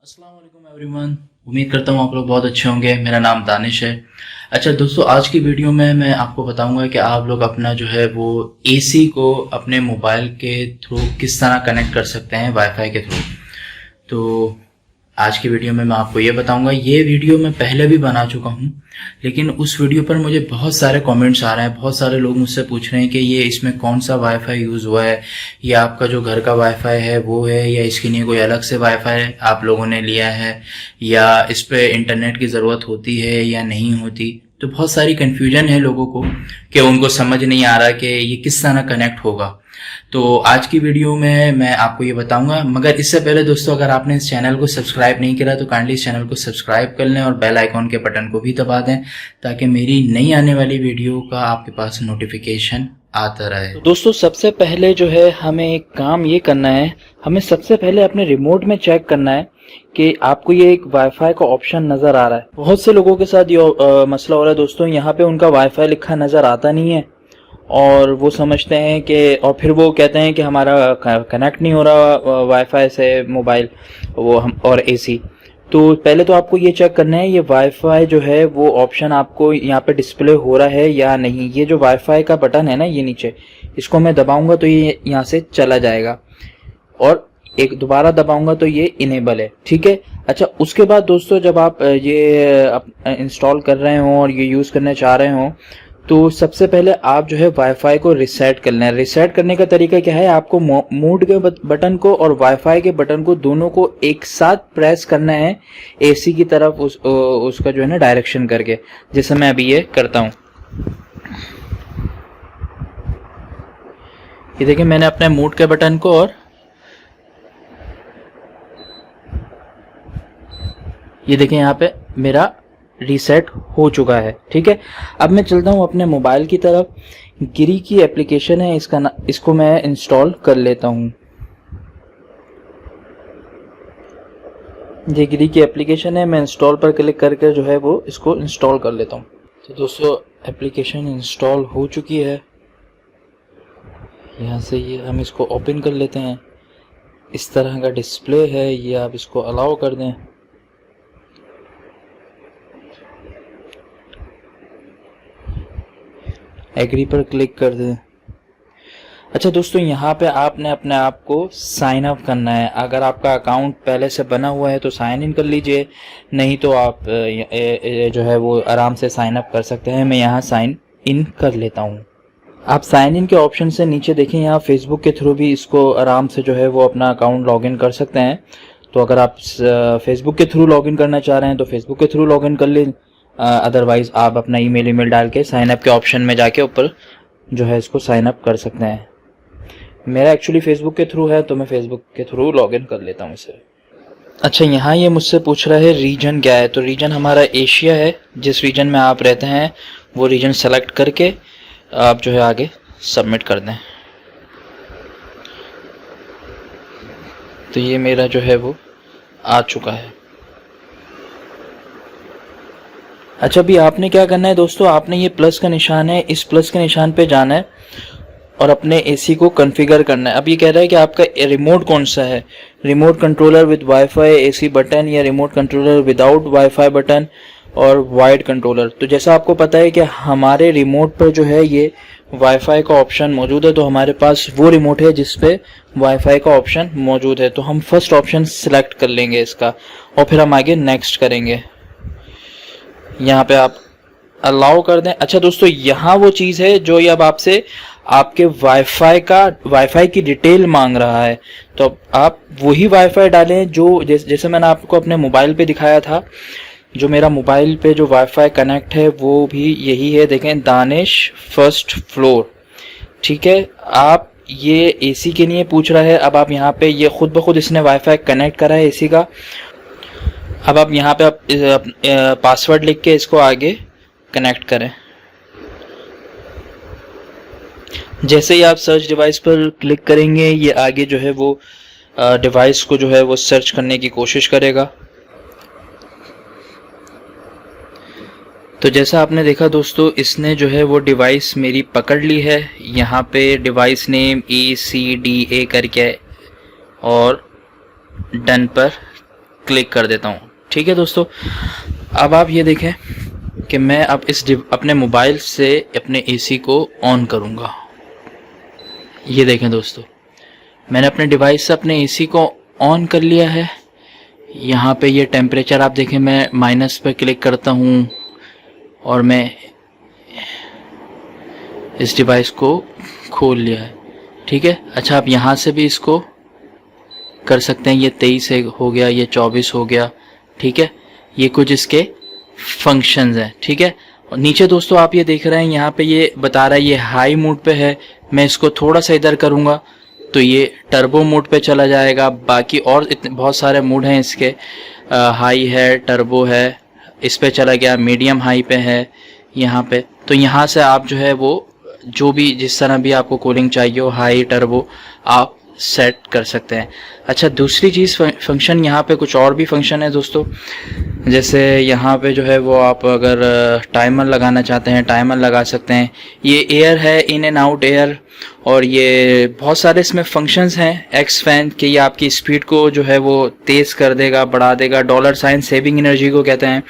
अस्सलाम वालेकुम एवरीवन। उम्मीद करता हूँ आप लोग बहुत अच्छे होंगे। मेरा नाम दानिश है। अच्छा दोस्तों, आज की वीडियो में मैं आपको बताऊंगा कि आप लोग अपना जो है वो एसी को अपने मोबाइल के थ्रू किस तरह कनेक्ट कर सकते हैं वाईफाई के थ्रू। तो आज की वीडियो में मैं आपको ये बताऊंगा। ये वीडियो मैं पहले भी बना चुका हूँ, लेकिन उस वीडियो पर मुझे बहुत सारे कमेंट्स आ रहे हैं। बहुत सारे लोग मुझसे पूछ रहे हैं कि ये इसमें कौन सा वाईफाई यूज़ हुआ है, या आपका जो घर का वाईफाई है वो है, या इसके लिए कोई अलग से वाईफाई आप लोगों ने लिया है, या इस पे इंटरनेट की ज़रूरत होती है या नहीं होती। तो बहुत सारी कन्फ्यूजन है लोगों को कि उनको समझ नहीं आ रहा कि ये किस तरह कनेक्ट होगा। तो आज की वीडियो में मैं आपको ये बताऊंगा। मगर इससे पहले दोस्तों, अगर आपने इस चैनल को सब्सक्राइब नहीं किया तो काइंडली इस चैनल को सब्सक्राइब कर लें और बेल आइकॉन के बटन को भी दबा दें, ताकि मेरी नई आने वाली वीडियो का आपके पास नोटिफिकेशन आता रहे। तो दोस्तों, सबसे पहले जो है हमें एक काम ये करना है, हमें सबसे पहले अपने रिमोट में चेक करना है कि आपको ये एक वाईफाई का ऑप्शन नज़र आ रहा है। बहुत से लोगों के साथ ये मसला हो रहा है दोस्तों, यहाँ पे उनका वाईफाई लिखा नज़र आता नहीं है और वो समझते हैं कि, और फिर वो कहते हैं कि हमारा कनेक्ट नहीं हो रहा वाईफाई से मोबाइल वो हम और एसी। तो पहले तो आपको ये चेक करना है ये वाईफाई जो है वो ऑप्शन आपको यहाँ पे डिस्प्ले हो रहा है या नहीं। ये जो वाईफाई का बटन है ना, ये नीचे, इसको मैं दबाऊंगा तो ये यहाँ से चला जाएगा, और एक दोबारा दबाऊंगा तो ये इनेबल है। ठीक है। अच्छा, उसके बाद दोस्तों, जब आप ये इंस्टॉल कर रहे हो और ये यूज़ करने चाह रहे हो, तो सबसे पहले आप जो है वाईफाई को रिसेट करना है। रिसेट करने का तरीका क्या है, आपको मोड के बटन को और वाईफाई के बटन को दोनों को एक साथ प्रेस करना है एसी की तरफ, उसका जो है ना डायरेक्शन करके, जैसे मैं अभी ये करता हूँ। ये देखिए, मैंने अपने मोड के बटन को और ये देखिए यहाँ पे मेरा रीसेट हो चुका है। ठीक है। अब मैं चलता हूँ अपने मोबाइल की तरफ। गिरी की एप्लीकेशन है, इसको मैं इंस्टॉल कर लेता हूँ। ये गिरी की एप्लीकेशन है, मैं इंस्टॉल पर क्लिक करके जो है वो इसको इंस्टॉल कर लेता हूँ। तो दोस्तों, एप्लीकेशन इंस्टॉल हो चुकी है। यहाँ से ये हम इसको ओपन कर लेते हैं। इस तरह का डिस्प्ले है, ये आप इसको अलाउ कर दें। एग्री पर क्लिक कर दें। अच्छा दोस्तों, यहाँ पे आपने अपने आप को साइन अप करना है। अगर आपका अकाउंट पहले से बना हुआ है तो साइन इन कर लीजिए, नहीं तो आप जो है वो आराम से साइन अप कर सकते हैं। मैं यहाँ साइन इन कर लेता हूँ। आप साइन इन के ऑप्शन से नीचे देखें, यहाँ फेसबुक के थ्रू भी इसको आराम से जो है वो अपना अकाउंट लॉगिन कर सकते हैं। तो अगर आप फेसबुक के थ्रू लॉगिन करना चाह रहे हैं तो फेसबुक के थ्रू लॉगिन कर लें, अदरवाइज आप अपना ईमेल डाल के साइन अप के ऑप्शन में जाके ऊपर जो है इसको साइन अप कर सकते हैं। मेरा एक्चुअली फेसबुक के थ्रू है, तो मैं फेसबुक के थ्रू लॉगिन कर लेता हूँ इसे। अच्छा, यहाँ ये मुझसे पूछ रहा है रीजन क्या है। तो रीजन हमारा एशिया है। जिस रीजन में आप रहते हैं वो रीजन सेलेक्ट करके आप जो है आगे सबमिट कर दें। तो ये मेरा जो है वो आ चुका है। अच्छा, अभी आपने क्या करना है दोस्तों, आपने ये प्लस का निशान है, इस प्लस के निशान पे जाना है और अपने एसी को कॉन्फ़िगर करना है। अब ये कह रहा है कि आपका रिमोट कौन सा है, remote controller with wifi AC button, या remote controller without wifi button और वाइड कंट्रोलर। तो जैसा आपको पता है कि हमारे रिमोट पर जो है ये वाईफाई का ऑप्शन मौजूद है, तो हमारे पास वो रिमोट है जिस पे वाईफाई का ऑप्शन मौजूद है। तो हम फर्स्ट ऑप्शन सिलेक्ट कर लेंगे इसका, और फिर हम आगे नेक्स्ट करेंगे। यहाँ पे आप अलाउ कर दें। अच्छा दोस्तों, यहाँ वो चीज़ है जो ये अब आपसे आपके वाईफाई की डिटेल मांग रहा है। तो आप वही वाईफाई डालें जो जैसे मैंने आपको अपने मोबाइल पे दिखाया था। जो मेरा मोबाइल पे जो वाईफाई कनेक्ट है वो भी यही है, देखें, दानिश फर्स्ट फ्लोर। ठीक है। आप ये एसी के लिए पूछ रहा है। अब आप यहाँ पे ये खुद ब खुद इसने वाईफाई कनेक्ट करा है एसी का। अब आप यहाँ पे आप पासवर्ड लिख के इसको आगे कनेक्ट करें। जैसे ही आप सर्च डिवाइस पर क्लिक करेंगे, ये आगे जो है वो डिवाइस को जो है वो सर्च करने की कोशिश करेगा। तो जैसा आपने देखा दोस्तों, इसने जो है वो डिवाइस मेरी पकड़ ली है। यहाँ पे डिवाइस नेम ECDA करके और डन पर क्लिक कर देता हूँ. ठीक है दोस्तों, अब आप ये देखें कि मैं अब अपने मोबाइल से अपने एसी को ऑन करूँगा. ये देखें दोस्तों, मैंने अपने डिवाइस से अपने एसी को ऑन कर लिया है. यहाँ पे ये टेम्परेचर आप देखें, मैं माइनस पे क्लिक करता हूँ और मैं इस डिवाइस को खोल लिया है. ठीक है, अच्छा आप यहाँ से भी इसको कर सकते हैं. ये 23 हो गया, ये 24 हो गया. ठीक है, ये कुछ इसके फंक्शंस हैं. ठीक है, और नीचे दोस्तों आप ये देख रहे हैं, यहाँ पे ये बता रहा है ये हाई मोड पे है. मैं इसको थोड़ा सा इधर करूँगा तो ये टर्बो मोड पे चला जाएगा. बाकी और इतने बहुत सारे मोड हैं इसके, हाई है, टर्बो है, इस पे चला गया, मीडियम हाई पे है यहाँ पे. तो यहाँ से आप जो है वो जो भी जिस तरह भी आपको कूलिंग चाहिए हो, हाई, टर्बो, आप सेट कर सकते हैं. अच्छा, दूसरी चीज़ फंक्शन यहाँ पे कुछ और भी फंक्शन है दोस्तों. जैसे यहाँ पे जो है वो आप अगर टाइमर लगाना चाहते हैं, टाइमर लगा सकते हैं. ये एयर है, इन एंड आउट एयर, और ये बहुत सारे इसमें फंक्शंस हैं. एक्स फैन के ये आपकी स्पीड को जो है वो तेज़ कर देगा, बढ़ा देगा. $साइन सेविंग एनर्जी को कहते हैं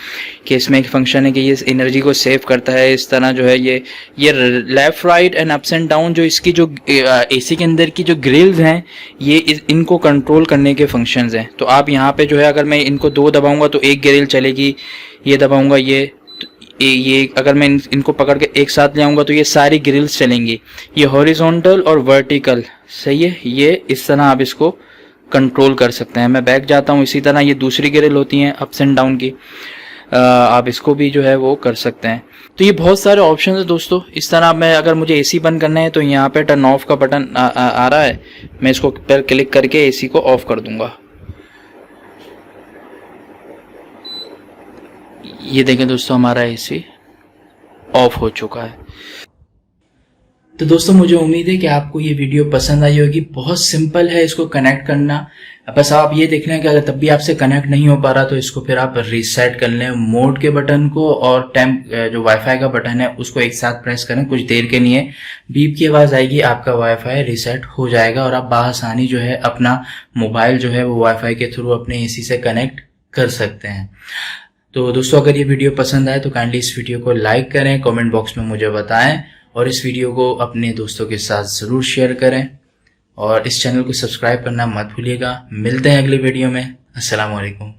कि इसमें एक फंक्शन है कि ये एनर्जी को सेव करता है. इस तरह जो है ये left, right and ups and down, जो इसकी जो एसी के अंदर की जो ग्रिल्स हैं, ये इनको कंट्रोल करने के फंक्शंस हैं. तो आप यहाँ पे जो है अगर मैं इनको 2 दबाऊंगा तो एक ग्रिल चलेगी, ये दबाऊंगा ये अगर मैं इनको पकड़ के एक साथ ले आऊँगा तो ये सारी ग्रिल्स चलेंगी. ये हॉरिजॉन्टल और वर्टिकल, सही है. ये इस तरह आप इसको कंट्रोल कर सकते हैं. मैं बैक जाता हूँ. इसी तरह ये दूसरी ग्रिल होती हैं अप्स एंड डाउन की, आप इसको भी जो है वो कर सकते हैं. तो ये बहुत सारे ऑप्शन है दोस्तों. इस तरह मैं अगर मुझे एसी बंद करना है तो यहाँ पे टर्न ऑफ का बटन आ रहा है, मैं इसको पर क्लिक करके एसी को ऑफ कर दूंगा. ये देखें दोस्तों, हमारा एसी ऑफ हो चुका है. तो दोस्तों मुझे उम्मीद है कि आपको ये वीडियो पसंद आई होगी. बहुत सिंपल है इसको कनेक्ट करना. बस आप ये देख लें कि अगर तब भी आपसे कनेक्ट नहीं हो पा रहा तो इसको फिर आप रीसेट कर लें. मोड के बटन को और जो वाईफाई का बटन है उसको एक साथ प्रेस करें. कुछ देर के लिए बीप की आवाज आएगी, आपका वाईफाई रीसेट हो जाएगा और आप बआसानी जो है अपना मोबाइल जो है वो वाईफाई के थ्रू अपने एसी से कनेक्ट कर सकते हैं. तो दोस्तों अगर ये वीडियो पसंद आए तो काइंडली इस वीडियो को लाइक करें, कमेंट बॉक्स में मुझे बताएं और इस वीडियो को अपने दोस्तों के साथ ज़रूर शेयर करें और इस चैनल को सब्सक्राइब करना मत भूलिएगा. मिलते हैं अगले वीडियो में. अस्सलाम वालेकुम.